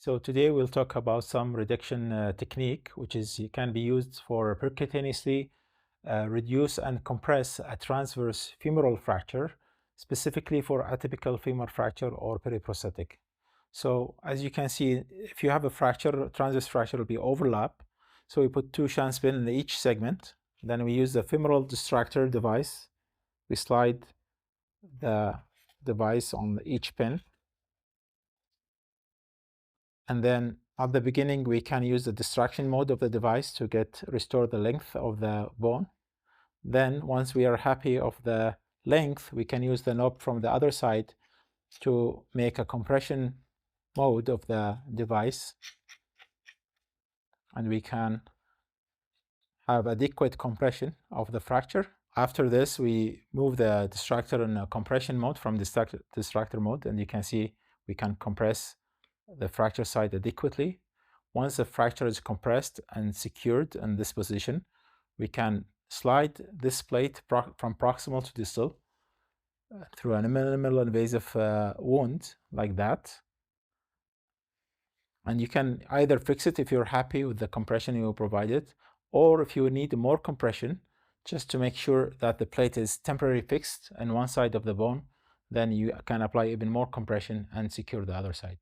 So today we'll talk about some reduction technique, which can be used for percutaneously reduce and compress a transverse femoral fracture, specifically for atypical femur fracture or periprosthetic. So as you can see, if you have a fracture, transverse fracture will be overlap. So we put two shunt pins in each segment. Then we use the femoral distractor device. We slide the device on each pin. And then at the beginning, we can use the distraction mode of the device to restore the length of the bone. Then once we are happy of the length, we can use the knob from the other side to make a compression mode of the device. And we can have adequate compression of the fracture. After this, we move the distractor in a compression mode from distractor mode, and you can see we can compress the fracture site adequately. Once the fracture is compressed and secured in this position, we can slide this plate from proximal to distal through a minimal invasive wound like that. And you can either fix it if you're happy with the compression you provided, or if you need more compression, just to make sure that the plate is temporarily fixed on one side of the bone, then you can apply even more compression and secure the other side.